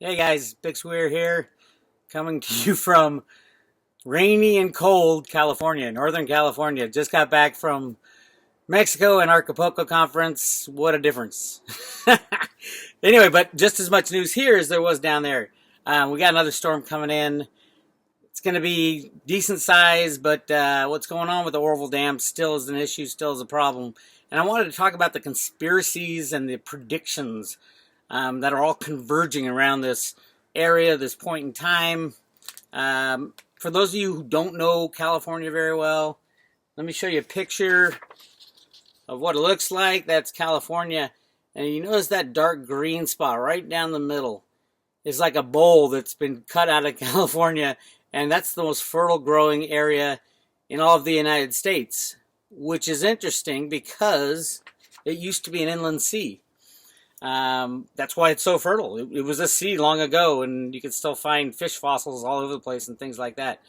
Hey guys, Bix Weir here, coming to you from rainy and cold California, Northern California. Just got back from Mexico and Acapulco conference. What a difference. Anyway, but just as much news here as there was down there. We got another storm coming in. It's going to be decent size, but what's going on with the Oroville Dam still is an issue, still is a problem. And I wanted to talk about the conspiracies and the predictions that are all converging around this area, this point in time. For those of you who don't know California very well, let me show you a picture of what it looks like. That's California. And you notice that dark green spot right down the middle is like a bowl that's been cut out of California. And that's the most fertile growing area in all of the United States, which is interesting because it used to be an inland sea. That's why it's so fertile. It was a sea long ago, and you can still find fish fossils all over the place and things like that.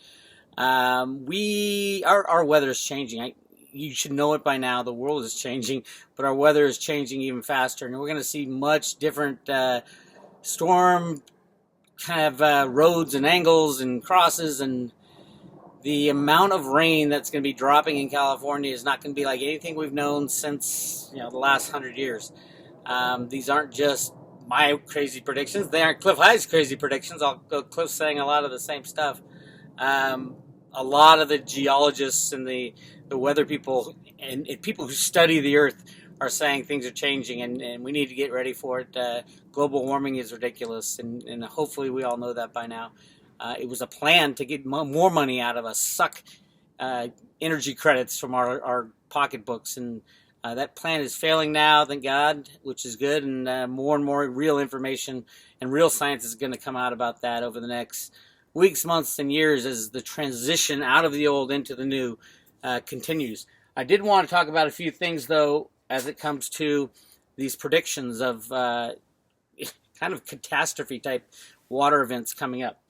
Our weather is changing. You should know it by now. The world is changing, but our weather is changing even faster, and we're going to see much different storm kind of roads and angles and crosses, and the amount of rain that's going to be dropping in California is not going to be like anything we've known since the last 100 years. These aren't just my crazy predictions. They aren't Cliff High's crazy predictions. Cliff's saying a lot of the same stuff. A lot of the geologists and the weather people and people who study the earth are saying things are changing, and we need to get ready for it. Global warming is ridiculous, and hopefully we all know that by now. It was a plan to get more money out of us, suck energy credits from our pocketbooks, and that plan is failing now, thank God, which is good, and more real information and real science is going to come out about that over the next weeks, months, and years as the transition out of the old into the new continues. I did want to talk about a few things, though, as it comes to these predictions of kind of catastrophe-type water events coming up.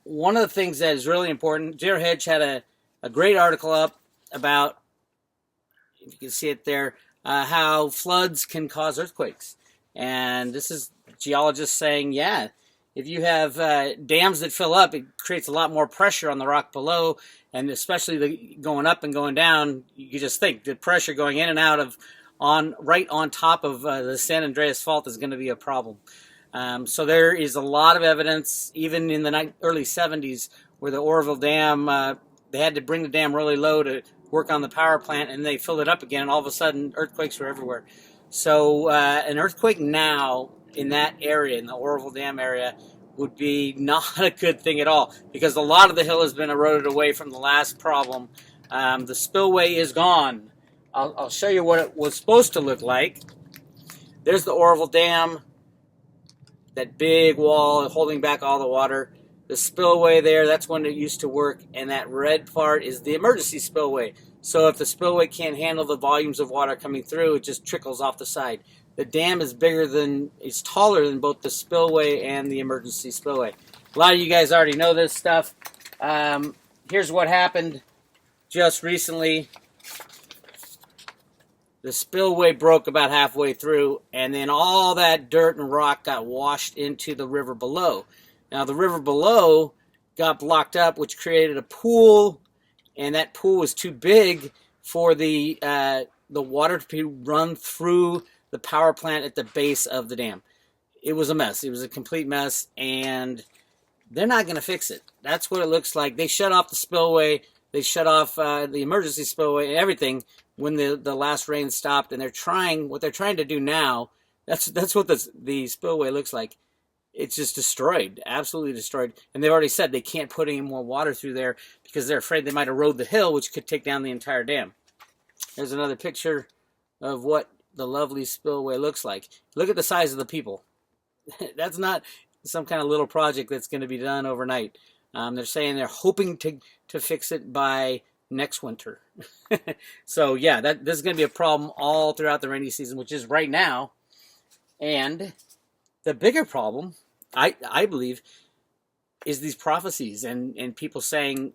One of the things that is really important, J.R. Hedge had a great article up about, if you can see it there, how floods can cause earthquakes. And this is geologists saying, yeah, if you have dams that fill up, it creates a lot more pressure on the rock below, and especially going up and going down. You just think the pressure going in and out of right on top of the San Andreas Fault is going to be a problem. So there is a lot of evidence, even in the early 70s, where the Oroville Dam, they had to bring the dam really low to work on the power plant, and they filled it up again, and all of a sudden earthquakes were everywhere. So an earthquake now in that area, in the Oroville Dam area, would be not a good thing at all, because a lot of the hill has been eroded away from the last problem. The spillway is gone. I'll show you what it was supposed to look like. There's the Oroville Dam, that big wall holding back all the water. The spillway there, that's when it used to work, and that red part is the emergency spillway. So if the spillway can't handle the volumes of water coming through, it just trickles off the side. The dam is it's taller than both the spillway and the emergency spillway. A lot of you guys already know this stuff. Here's what happened just recently. The spillway broke about halfway through, and then all that dirt and rock got washed into the river below. Now, the river below got blocked up, which created a pool, and that pool was too big for the water to run through the power plant at the base of the dam. It was a mess. It was a complete mess, and they're not going to fix it. That's what it looks like. They shut off the spillway. They shut off the emergency spillway and everything when the last rain stopped, and what they're trying to do now, that's what the spillway looks like. It's just destroyed, absolutely destroyed. And they've already said they can't put any more water through there because they're afraid they might erode the hill, which could take down the entire dam. There's another picture of what the lovely spillway looks like. Look at the size of the people. That's not some kind of little project that's going to be done overnight. They're saying they're hoping to fix it by next winter. So yeah, this is going to be a problem all throughout the rainy season, which is right now. And the bigger problem, I believe, is these prophecies and people saying,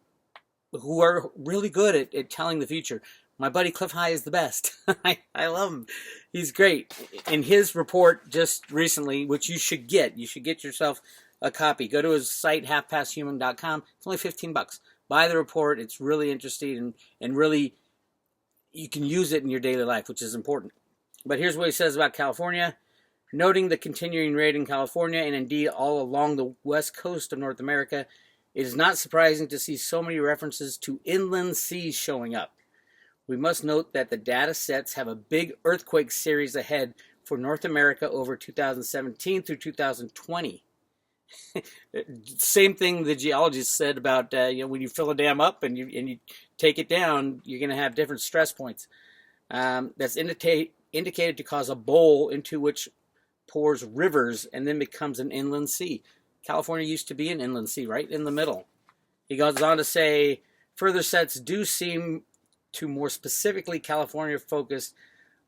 who are really good at telling the future. My buddy Cliff High is the best. I love him. He's great. In his report just recently, which you should get yourself a copy. Go to his site, halfpasthuman.com. It's only $15. Buy the report. It's really interesting, and really you can use it in your daily life, which is important. But here's what he says about California. Noting the continuing raid in California and indeed all along the west coast of North America, it is not surprising to see so many references to inland seas showing up. We must note that the data sets have a big earthquake series ahead for North America over 2017 through 2020. Same thing the geologists said about when you fill a dam up and you take it down, you're going to have different stress points. That's indicated to cause a bowl into which pours rivers and then becomes an inland sea. California used to be an inland sea, right in the middle. He goes on to say, further sets do seem to more specifically California focused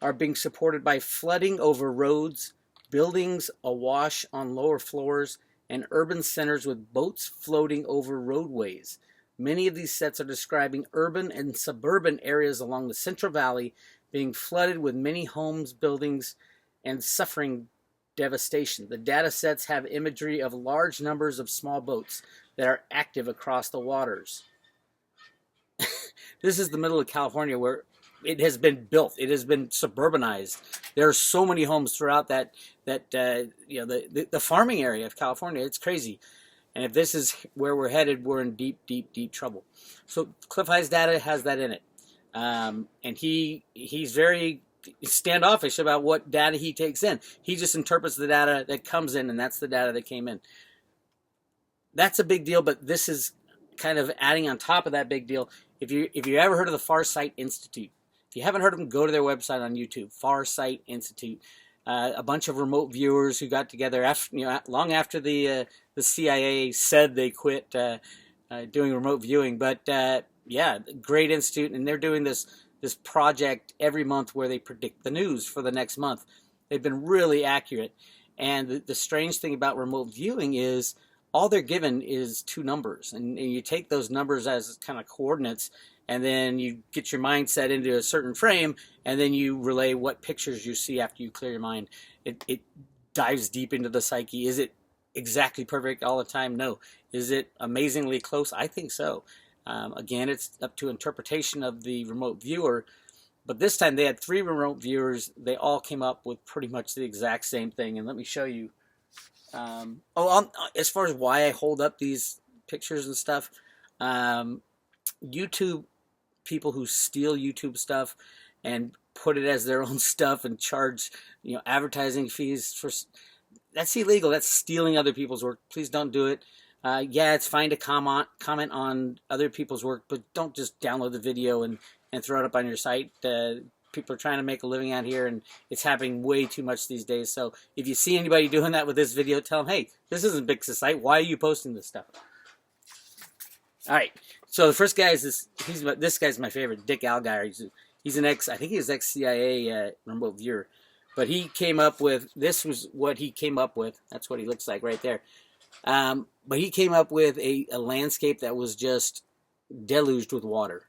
are being supported by flooding over roads, buildings awash on lower floors, and urban centers with boats floating over roadways. Many of these sets are describing urban and suburban areas along the Central Valley being flooded with many homes, buildings, and suffering devastation. The data sets have imagery of large numbers of small boats that are active across the waters. This is the middle of California where it has been built. It has been suburbanized. There are so many homes throughout the farming area of California. It's crazy. And if this is where we're headed, we're in deep, deep, deep trouble. So Cliff High's data has that in it. And he's very standoffish about what data he takes in. He just interprets the data that comes in, and that's the data that came in. That's a big deal, but this is kind of adding on top of that big deal. If you ever heard of the Farsight Institute, if you haven't heard of them, go to their website on YouTube, Farsight Institute. A bunch of remote viewers who got together after, long after the CIA said they quit doing remote viewing. But great institute, and they're doing this project every month where they predict the news for the next month. They've been really accurate. And the strange thing about remote viewing is all they're given is two numbers. And you take those numbers as kind of coordinates, and then you get your mind set into a certain frame, and then you relay what pictures you see after you clear your mind. It dives deep into the psyche. Is it exactly perfect all the time? No. Is it amazingly close? I think so. Again, it's up to interpretation of the remote viewer, but this time they had 3 remote viewers. They all came up with pretty much the exact same thing, and let me show you. As far as why I hold up these pictures and stuff, YouTube people who steal YouTube stuff and put it as their own stuff and charge advertising fees for, that's illegal. That's stealing other people's work. Please don't do it. It's fine to comment on other people's work, but don't just download the video and throw it up on your site. People are trying to make a living out here, and it's happening way too much these days. So if you see anybody doing that with this video, tell them, hey, this isn't Bix's site. Why are you posting this stuff? All right. So the first guy is this guy's my favorite, Dick Allgaier. He's an ex-CIA remote viewer. But he came up with, this was what he came up with. That's what he looks like right there. But he came up with a landscape that was just deluged with water.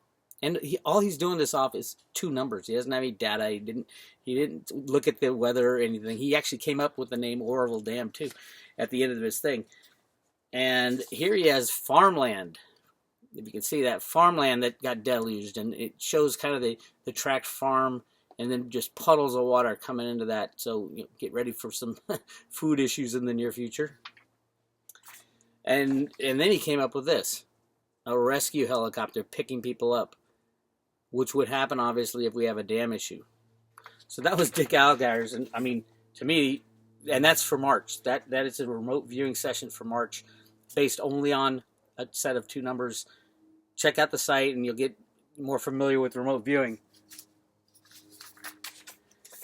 And all he's doing this off is 2 numbers. He doesn't have any data. He didn't look at the weather or anything. He actually came up with the name Oroville Dam too at the end of his thing. And here he has farmland. If you can see that farmland that got deluged, and it shows kind of the tract farm, and then just puddles of water coming into that. So get ready for some food issues in the near future. And then he came up with this, a rescue helicopter picking people up, which would happen obviously if we have a dam issue. So that was Dick Allgaier's, and I mean, to me, and that's for March. That is a remote viewing session for March, based only on a set of 2 numbers. Check out the site, and you'll get more familiar with remote viewing.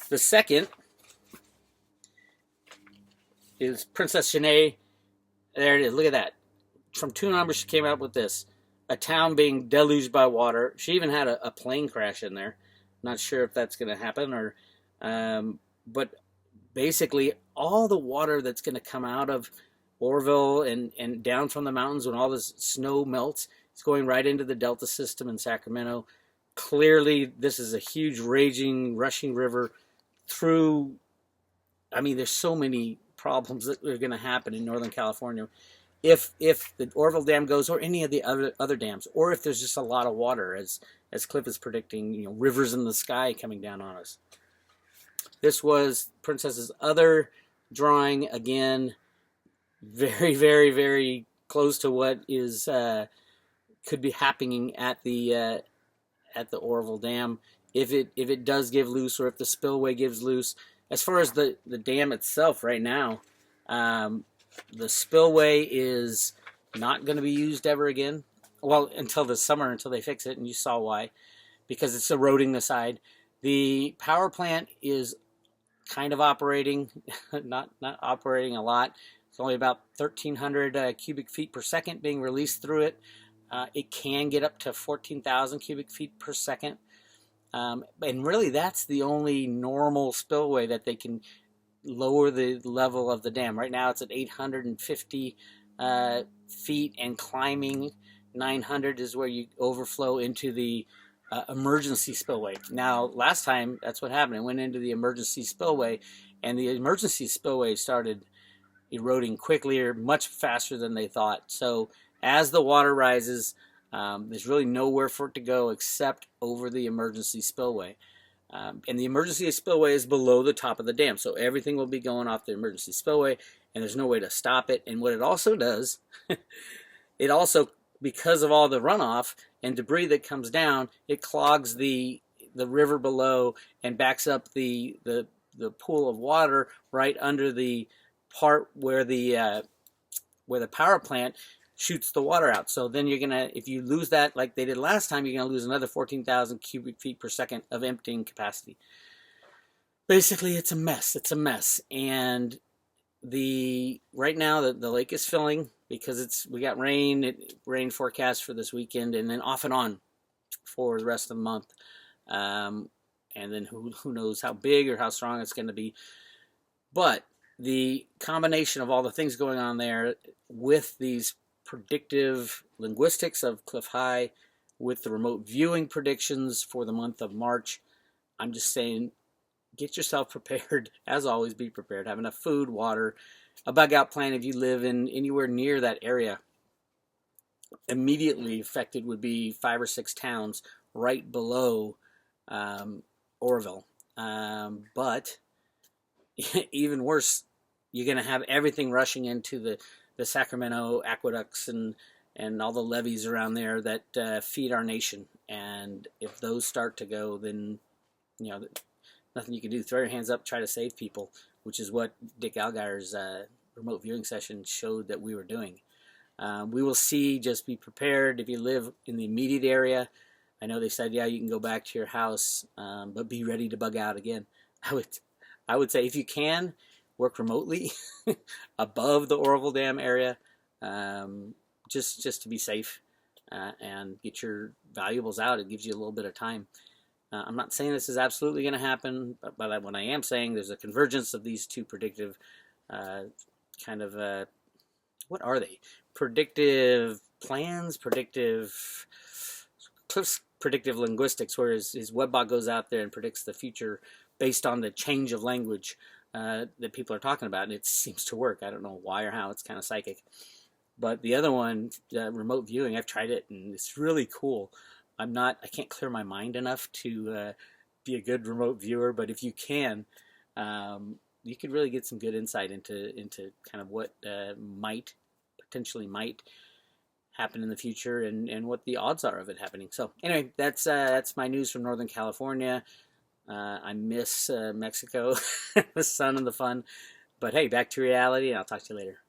The second is Princess Shanae. There it is. Look at that. From 2 numbers, she came up with this. A town being deluged by water. She even had a plane crash in there. Not sure if that's going to happen, or, but basically all the water that's going to come out of Oroville and down from the mountains when all this snow melts, it's going right into the Delta system in Sacramento. Clearly, this is a huge, raging, rushing river through. I mean, there's so many problems that are going to happen in Northern California if the Oroville Dam goes, or any of the other dams, or if there's just a lot of water, as Cliff is predicting, rivers in the sky coming down on us. This was Princess's other drawing. Again, very, very, very close to what is could be happening at the Oroville Dam if it does give loose, or if the spillway gives loose. As far as the dam itself, right now, the spillway is not going to be used ever again. Well, until the summer, until they fix it, and you saw why, because it's eroding the side. The power plant is kind of operating, not operating a lot. It's only about 1,300 cubic feet per second being released through it. It can get up to 14,000 cubic feet per second. And really, that's the only normal spillway that they can lower the level of the dam. Right now, it's at 850 feet and climbing. 900 is where you overflow into the emergency spillway. Now, last time, that's what happened. It went into the emergency spillway, and the emergency spillway started eroding quickly, or much faster than they thought. So as the water rises, there's really nowhere for it to go except over the emergency spillway. And the emergency spillway is below the top of the dam, so everything will be going off the emergency spillway, and there's no way to stop it. And what it also does, it also, because of all the runoff and debris that comes down, it clogs the river below and backs up the pool of water right under the part where the power plant shoots the water out. So then you're gonna, if you lose that like they did last time, you're gonna lose another 14,000 cubic feet per second of emptying capacity. Basically, it's a mess. It's a mess, and right now the lake is filling because we got rain forecast for this weekend, and then off and on for the rest of the month. And then who knows how big or how strong it's going to be. But the combination of all the things going on there with these predictive linguistics of Cliff High, with the remote viewing predictions for the month of March, I'm just saying, get yourself prepared. As always, be prepared. Have enough food, water, a bug out plan if you live in anywhere near that area. Immediately affected would be 5 or 6 towns right below Oroville. But even worse, you're going to have everything rushing into the Sacramento aqueducts and all the levees around there that feed our nation. And if those start to go, then nothing you can do. Throw your hands up, try to save people, which is what Dick Algire's remote viewing session showed that we were doing. We will see. Just be prepared. If you live in the immediate area, I know they said, yeah, you can go back to your house, but be ready to bug out again. I would say if you can, work remotely above the Oroville Dam area, just to be safe and get your valuables out. It gives you a little bit of time. I'm not saying this is absolutely going to happen, but what I am saying, there's a convergence of these two predictive what are they? Predictive plans, Cliff's predictive linguistics, where his webbot goes out there and predicts the future based on the change of language that people are talking about, and it seems to work. I don't know why or how. It's kind of psychic. But the other one, remote viewing, I've tried it, and it's really cool. I can't clear my mind enough to be a good remote viewer, but if you can, you could really get some good insight into kind of what potentially might happen in the future, and what the odds are of it happening. So anyway, that's my news from Northern California. I miss Mexico, the sun and the fun. But hey, back to reality, and I'll talk to you later.